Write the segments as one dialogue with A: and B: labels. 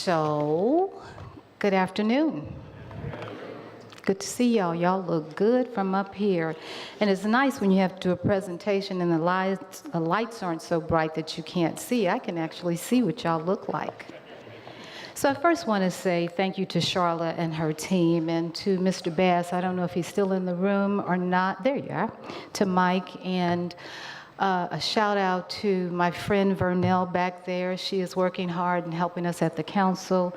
A: So, good afternoon. Good to see y'all. Y'all look good from up here. And it's nice when you have to do a presentation and the lights aren't so bright that you can't see. I can actually see what y'all look like. So I first want to say thank you to Shela and her team, and to Mr. Bass. I don't know if he's still in the room or not. There you are. To Mike, and a shout out to my friend Vernell back there. She is working hard and helping us at the council.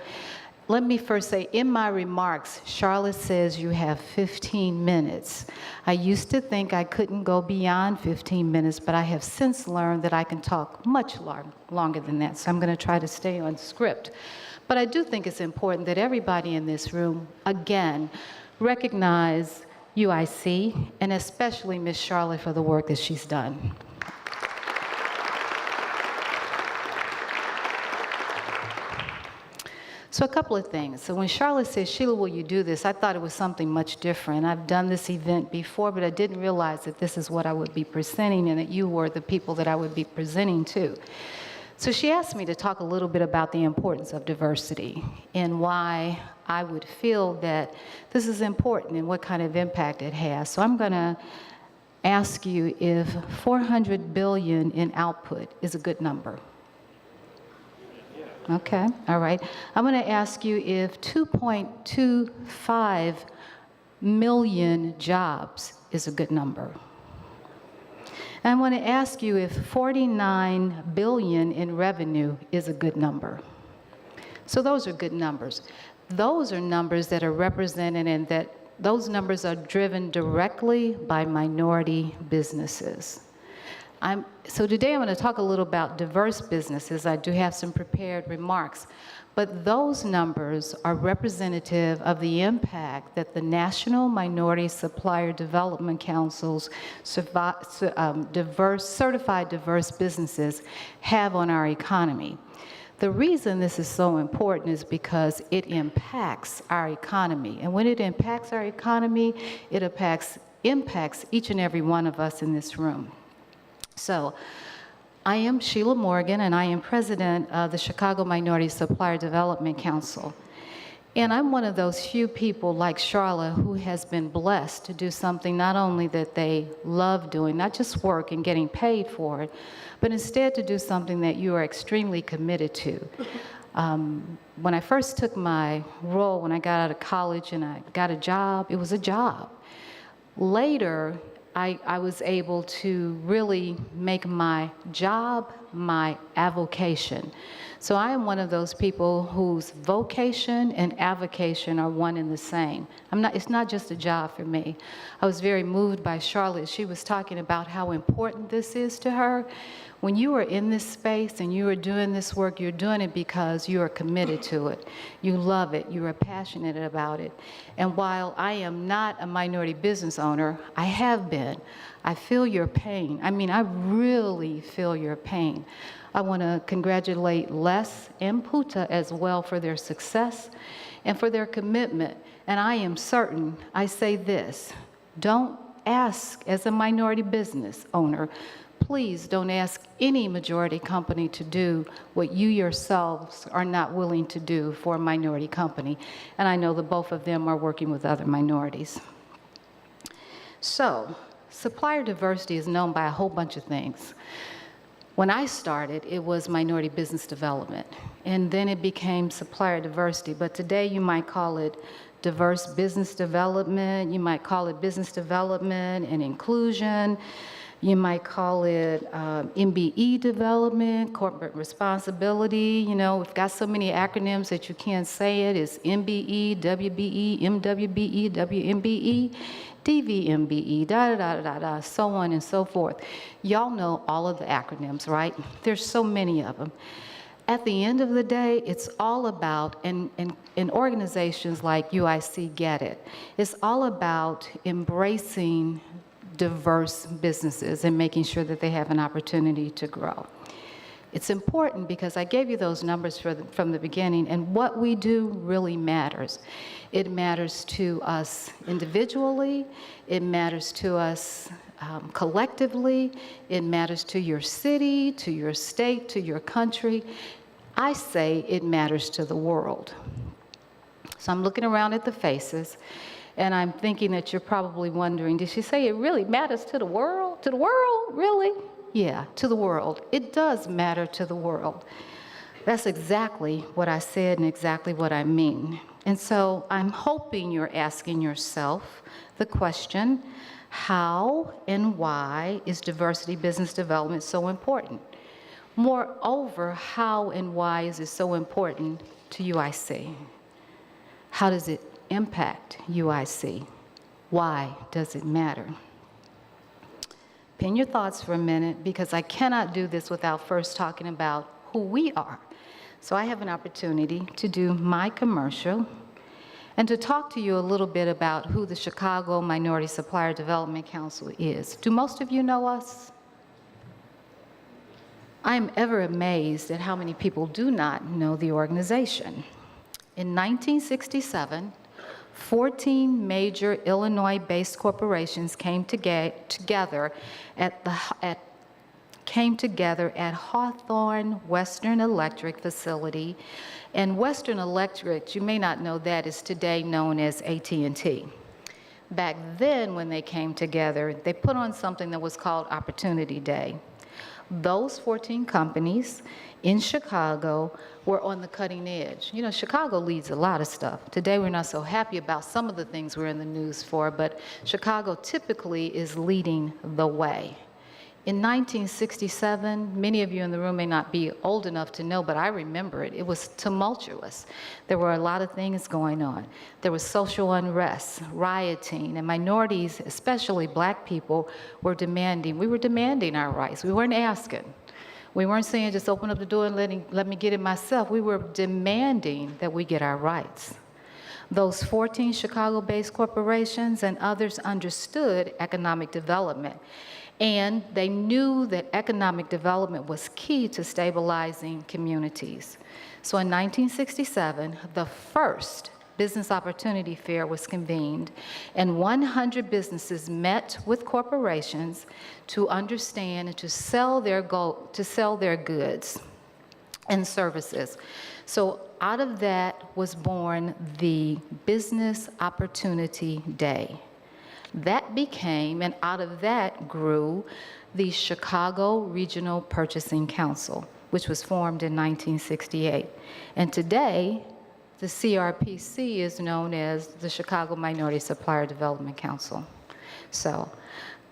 A: Let me first say, in my remarks, Charlotte says you have 15 minutes. I used to think I couldn't go beyond 15 minutes, but I have since learned that I can talk much longer than that, so I'm going to try to stay on script. But I do think it's important that everybody in this room, again, recognize UIC, and especially Ms. Charlotte for the work that she's done. So a couple of things. So when Charlotte said, Sheila, will you do this? I thought it was something much different. I've done this event before, but I didn't realize that this is what I would be presenting and that you were the people that I would be presenting to. So she asked me to talk a little bit about the importance of diversity and why I would feel that this is important and what kind of impact it has. So I'm going to ask you if 400 billion in output is a good number. Okay, all right. I'm going to ask you if 2.25 million jobs is a good number. And I want to ask you if 49 billion in revenue is a good number. So those are good numbers. Those are numbers that are represented, and that those numbers are driven directly by minority businesses. So today I'm going to talk a little about diverse businesses. I do have some prepared remarks, but those numbers are representative of the impact that the National Minority Supplier Development Council's certified diverse businesses have on our economy. The reason this is so important is because it impacts our economy. And when it impacts our economy, it impacts each and every one of us in this room. So, I am Shela Morgan, and I am president of the Chicago Minority Supplier Development Council. And I'm one of those few people like Shela who has been blessed to do something not only that they love doing, not just work and getting paid for it, but instead to do something that you are extremely committed to. When I first took my role, when I got out of college and I got a job, it was a job. Later, I was able to really make my job my avocation. So I am one of those people whose vocation and avocation are one and the same. It's not just a job for me. I was very moved by Charlotte. She was talking about how important this is to her. When you are in this space and you are doing this work, you're doing it because you are committed to it. You love it. You are passionate about it. And while I am not a minority business owner, I have been. I feel your pain. I mean, I really feel your pain. I want to congratulate Les and Puta as well for their success and for their commitment. And I am certain, I say this, don't ask as a minority business owner, please don't ask any majority company to do what you yourselves are not willing to do for a minority company. And I know that both of them are working with other minorities. So, supplier diversity is known by a whole bunch of things. When I started, it was minority business development, and then it became supplier diversity. But today you might call it diverse business development, you might call it business development and inclusion, you might call it MBE development, corporate responsibility. You know, we've got so many acronyms that you can't say it. It's MBE, WBE, MWBE, WMBE, DVMBE, da-da-da-da-da, so on and so forth. Y'all know all of the acronyms, right? There's so many of them. At the end of the day, it's all about, and organizations like UIC get it, it's all about embracing diverse businesses and making sure that they have an opportunity to grow. It's important because I gave you those numbers from the beginning, and what we do really matters. It matters to us individually, it matters to us collectively, it matters to your city, to your state, to your country. I say it matters to the world. So I'm looking around at the faces, and I'm thinking that you're probably wondering, did she say it really matters to the world? To the world, really? Yeah, to the world. It does matter to the world. That's exactly what I said and exactly what I mean. And so I'm hoping you're asking yourself the question, how and why is diversity business development so important? Moreover, how and why is it so important to UIC? How does it impact UIC? Why does it matter? Pin your thoughts for a minute, because I cannot do this without first talking about who we are. So I have an opportunity to do my commercial and to talk to you a little bit about who the Chicago Minority Supplier Development Council is. Do most of you know us? I am ever amazed at how many people do not know the organization. In 1967, 14 major Illinois-based corporations came together at Hawthorne Western Electric facility. And Western Electric, you may not know that, is today known as AT&T. Back then, when they came together, they put on something that was called Opportunity Day. Those 14 companies in Chicago were on the cutting edge. You know, Chicago leads a lot of stuff. Today, we're not so happy about some of the things we're in the news for, but Chicago typically is leading the way. In 1967, many of you in the room may not be old enough to know, but I remember it. It was tumultuous. There were a lot of things going on. There was social unrest, rioting, and minorities, especially black people, were demanding. We were demanding our rights. We weren't asking. We weren't saying just open up the door and let me get it myself. We were demanding that we get our rights. Those 14 Chicago-based corporations and others understood economic development. And they knew that economic development was key to stabilizing communities. So in 1967, the first Business Opportunity Fair was convened, and 100 businesses met with corporations to understand and to sell their goods and services. So out of that was born the Business Opportunity Day. That became, and out of that grew, the Chicago Regional Purchasing Council, which was formed in 1968. And today, the CRPC is known as the Chicago Minority Supplier Development Council. So,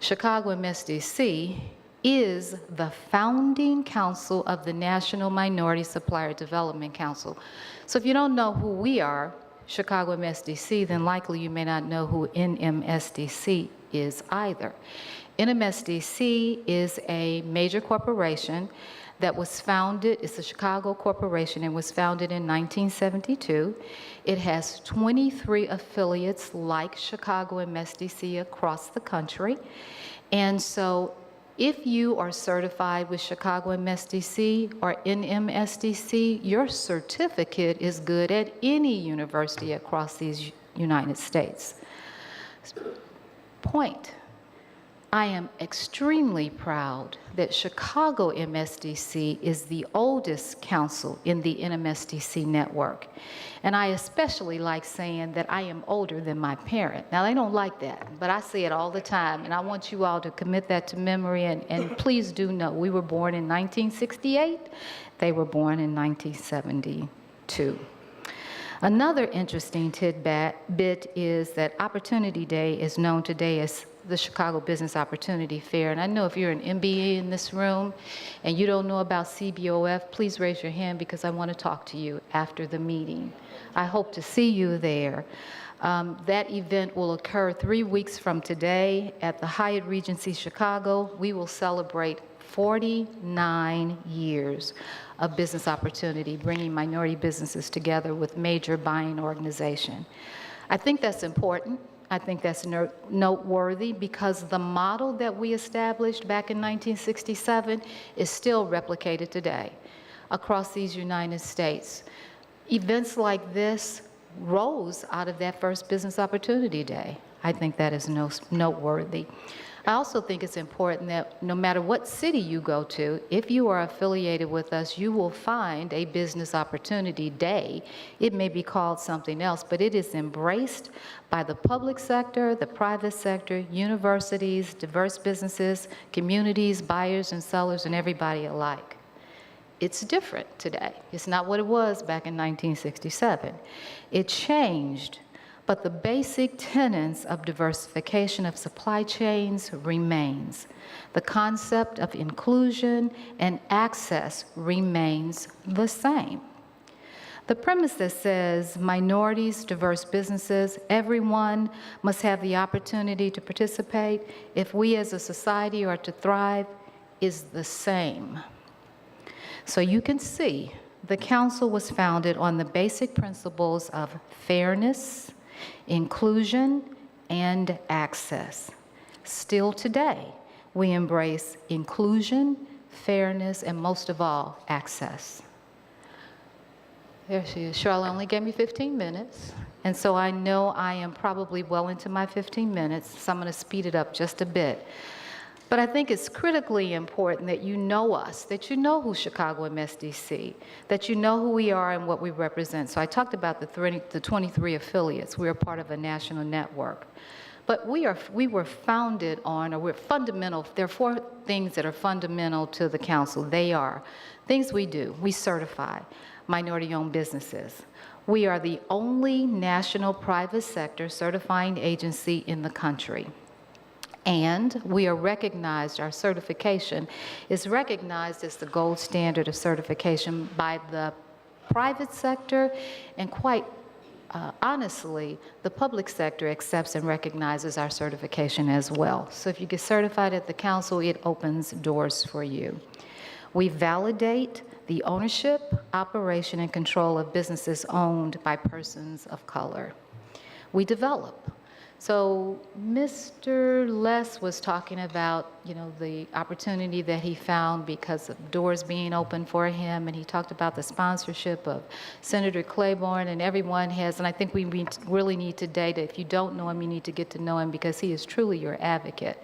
A: Chicago MSDC is the founding council of the National Minority Supplier Development Council. So if you don't know who we are, Chicago MSDC, then likely you may not know who NMSDC is either. NMSDC is a major corporation that was founded, it's a Chicago corporation, and was founded in 1972. It has 23 affiliates like Chicago MSDC across the country. And so if you are certified with Chicago MSDC or NMSDC, your certificate is good at any university across these United States. Point. I am extremely proud that Chicago MSDC is the oldest council in the NMSDC network. And I especially like saying that I am older than my parent. Now, they don't like that, but I say it all the time, and I want you all to commit that to memory, and please do know, we were born in 1968. They were born in 1972. Another interesting tidbit is that Opportunity Day is known today as the Chicago Business Opportunity Fair. And I know if you're an MBA in this room and you don't know about CBOF, please raise your hand because I want to talk to you after the meeting. I hope to see you there. That event will occur 3 weeks from today at the Hyatt Regency Chicago. We will celebrate 49 years of business opportunity, bringing minority businesses together with major buying organization. I think that's important. I think that's noteworthy because the model that we established back in 1967 is still replicated today across these United States. Events like this rose out of that first Business Opportunity Day. I think that is noteworthy. I also think it's important that no matter what city you go to, if you are affiliated with us, you will find a business opportunity day. It may be called something else, but it is embraced by the public sector, the private sector, universities, diverse businesses, communities, buyers and sellers, and everybody alike. It's different today. It's not what it was back in 1967. It changed. But the basic tenets of diversification of supply chains remains. The concept of inclusion and access remains the same. The premise that says minorities, diverse businesses, everyone must have the opportunity to participate if we as a society are to thrive is the same. So you can see the council was founded on the basic principles of fairness, inclusion, and access. Still today, we embrace inclusion, fairness, and most of all, access. There she is. Shela only gave me 15 minutes, and so I know I am probably well into my 15 minutes, so I'm going to speed it up just a bit. But I think it's critically important that you know us, that you know who Chicago MSDC, that you know who we are and what we represent. So I talked about the 23 affiliates. We are part of a national network. But we were founded on, or we're fundamental, there are 4 things that are fundamental to the council. They are things we do. We certify minority-owned businesses. We are the only national private sector certifying agency in the country. And we are recognized, our certification is recognized as the gold standard of certification by the private sector, and quite honestly, the public sector accepts and recognizes our certification as well. So if you get certified at the council, it opens doors for you. We validate the ownership, operation, and control of businesses owned by persons of color. We develop. So Mr. Les was talking about, the opportunity that he found because of doors being open for him, and he talked about the sponsorship of Senator Claiborne, and everyone has, and I think we really need today to, if you don't know him, you need to get to know him because he is truly your advocate.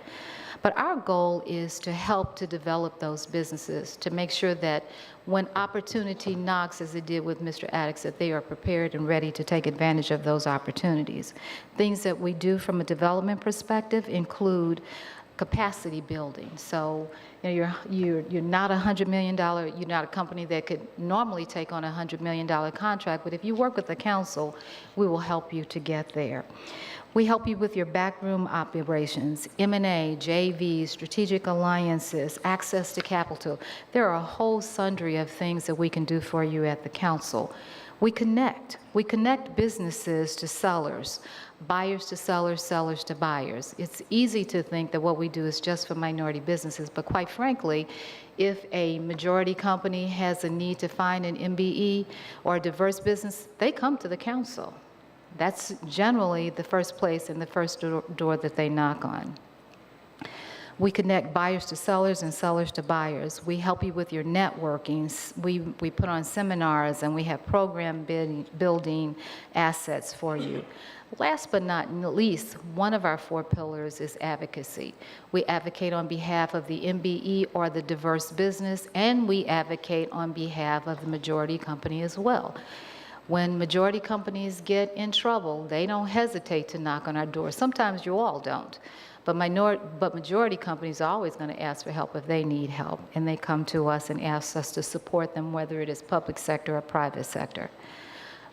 A: But our goal is to help to develop those businesses, to make sure that when opportunity knocks, as it did with Mr. Addicks, that they are prepared and ready to take advantage of those opportunities. Things that we do from a development perspective include capacity building. So you're not $100 million, you're not a company that could normally take on a $100 million contract, but if you work with the council, we will help you to get there. We help you with your backroom operations, M&A, JVs, strategic alliances, access to capital. There are a whole sundry of things that we can do for you at the council. We connect businesses to sellers, buyers to sellers, sellers to buyers. It's easy to think that what we do is just for minority businesses, but quite frankly, if a majority company has a need to find an MBE or a diverse business, they come to the council. That's generally the first place and the first door that they knock on. We connect buyers to sellers and sellers to buyers. We help you with your networking. We put on seminars, and we have program building assets for you. Last but not least, one of our 4 pillars is advocacy. We advocate on behalf of the MBE or the diverse business, and we advocate on behalf of the majority company as well. When majority companies get in trouble, they don't hesitate to knock on our door. Sometimes you all don't. But majority companies are always going to ask for help if they need help, and they come to us and ask us to support them, whether it is public sector or private sector.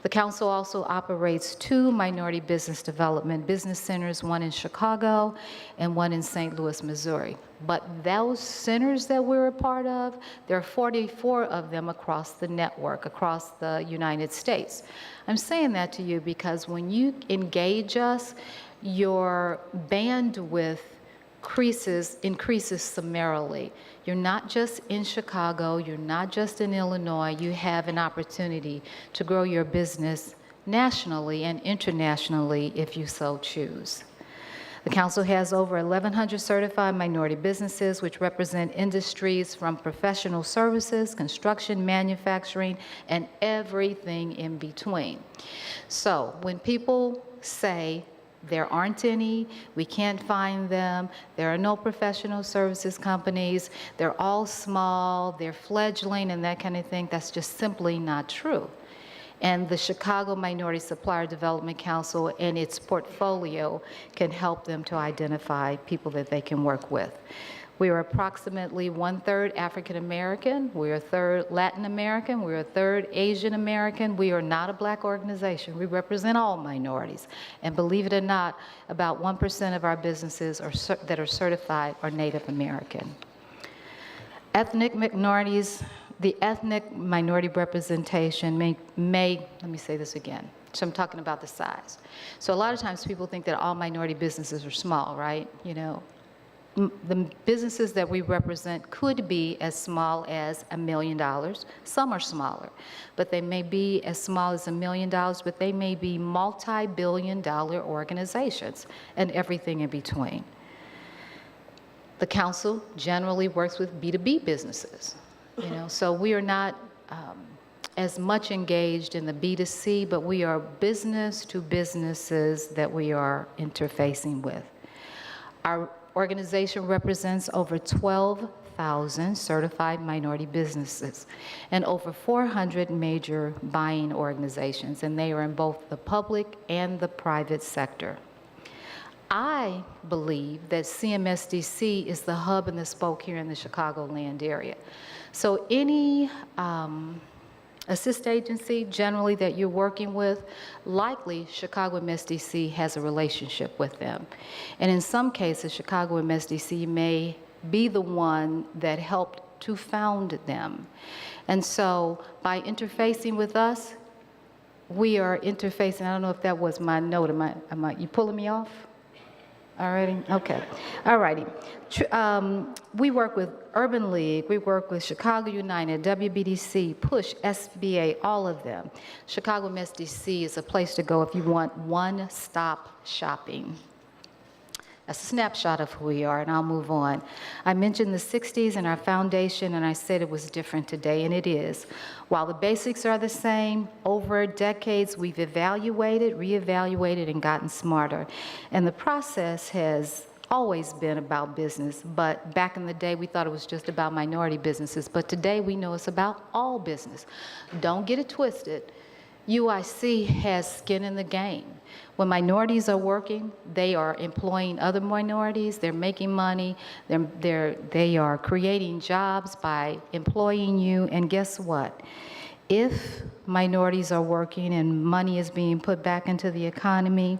A: The council also operates 2 minority business development business centers, one in Chicago and one in St. Louis, Missouri. But those centers that we're a part of, there are 44 of them across the network, across the United States. I'm saying that to you because when you engage us, your bandwidth increases summarily. You're not just in Chicago, you're not just in Illinois, you have an opportunity to grow your business nationally and internationally if you so choose. The council has over 1,100 certified minority businesses, which represent industries from professional services, construction, manufacturing, and everything in between. So when people say There aren't any. We can't find them. There are no professional services companies. They're all small. They're fledgling and that kind of thing. That's just simply not true. And the Chicago Minority Supplier Development Council and its portfolio can help them to identify people that they can work with. We are approximately 1/3 African American, we are 1/3 Latin American, we are 1/3 Asian American. We are not a black organization. We represent all minorities. And believe it or not, about 1% of our businesses that are certified are Native American. Ethnic minorities, the ethnic minority representation may, let me say this again. So I'm talking about the size. So a lot of times people think that all minority businesses are small, right? You know, the businesses that we represent could be as small as $1 million. Some are smaller, but they may be as small as $1 million, but they may be multi-billion-dollar organizations and everything in between. The council generally works with B2B businesses, you know, so we are not as much engaged in the B2C, but we are business to businesses that we are interfacing with. Our organization represents over 12,000 certified minority businesses and over 400 major buying organizations, and they are in both the public and the private sector. I believe that CMSDC is the hub and the spoke here in the Chicagoland area. So any assist agency generally that you're working with, likely Chicago MSDC has a relationship with them. And in some cases, Chicago MSDC may be the one that helped to found them. And so by interfacing with us, we are interfacing. I don't know if that was my note. Am I you pulling me off? Alrighty, okay. Alrighty. We work with Urban League, we work with Chicago United, WBDC, PUSH, SBA, all of them. Chicago MSDC is a place to go if you want one-stop shopping. That's a snapshot of who we are, and I'll move on. I mentioned the 60s and our foundation, and I said it was different today, and it is. While the basics are the same, over decades we've evaluated, reevaluated, and gotten smarter. And the process has always been about business, but back in the day we thought it was just about minority businesses, but today we know it's about all business. Don't get it twisted. UIC has skin in the game. When minorities are working, they are employing other minorities, they're making money, they are creating jobs by employing you, and guess what? If minorities are working and money is being put back into the economy,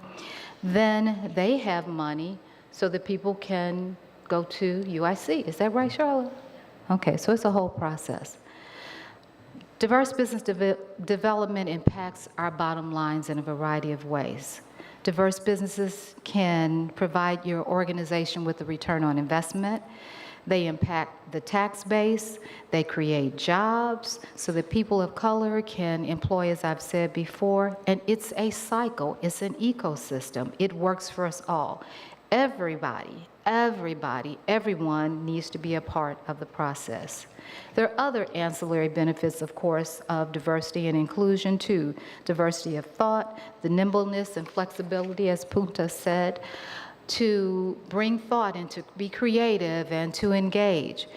A: then they have money so that people can go to UIC. Is that right, Shela? Okay, so it's a whole process. Diverse business development impacts our bottom lines in a variety of ways. Diverse businesses can provide your organization with a return on investment. They impact the tax base. They create jobs so that people of color can employ, as I've said before. And it's a cycle. It's an ecosystem. It works for us all. Everybody, everyone needs to be a part of the process. There are other ancillary benefits, of course, of diversity and inclusion too. Diversity of thought, the nimbleness and flexibility, as Punta said, to bring thought and to be creative and to engage,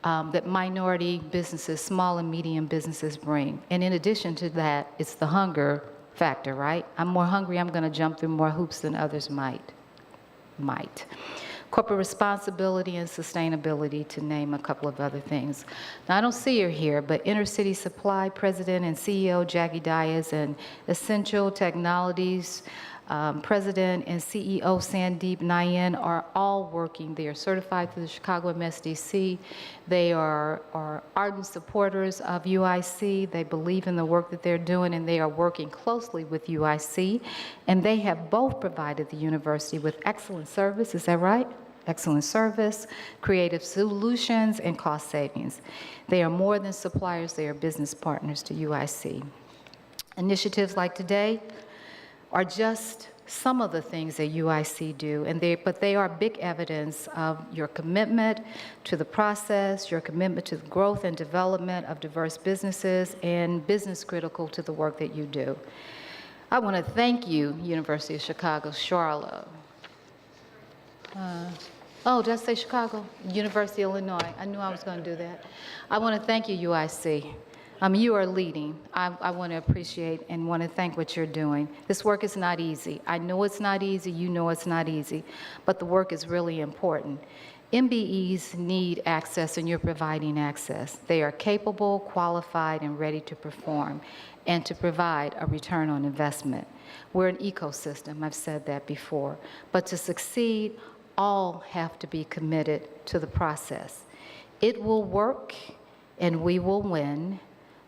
A: that minority businesses, small and medium businesses bring. And in addition to that, it's the hunger factor, right? I'm more hungry, I'm gonna jump through more hoops than others might. Corporate responsibility and sustainability, to name a couple of other things. Now, I don't see her here, but Intercity Supply President and CEO Jackie Diaz and Essential Technologies President and CEO Sandeep Nayan are all working. They are certified through the Chicago MSDC. They are ardent supporters of UIC. They believe in the work that they're doing, and they are working closely with UIC. And they have both provided the university with excellent service. Is that right? Excellent service, creative solutions, and cost savings. They are more than suppliers. They are business partners to UIC. Initiatives like today are just some of the things that UIC do, but they are big evidence of your commitment to the process, your commitment to the growth and development of diverse businesses, and business critical to the work that you do. I want to thank you, University of Chicago, Charlotte. Oh, did I say Chicago? University of Illinois. I knew I was going to do that. I want to thank you, UIC. You are leading. I want to appreciate and want to thank what you're doing. This work is not easy. I know it's not easy. You know it's not easy. But the work is really important. MBEs need access, and you're providing access. They are capable, qualified, and ready to perform and to provide a return on investment. We're an ecosystem. I've said that before. But to succeed, all have to be committed to the process. It will work, and we will win.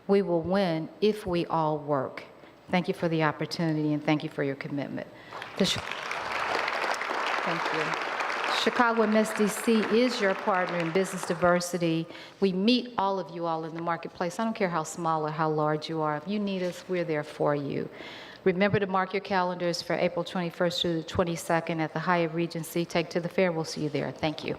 A: We will win if we all work. Thank you for the opportunity, and thank you for your commitment. Thank you. Chicago MSDC is your partner in business diversity. We meet all of you all in the marketplace. I don't care how small or how large you are. If you need us, we're there for you. Remember to mark your calendars for April 21st through the 22nd at the Hyatt Regency. Take to the fair. We'll see you there. Thank you.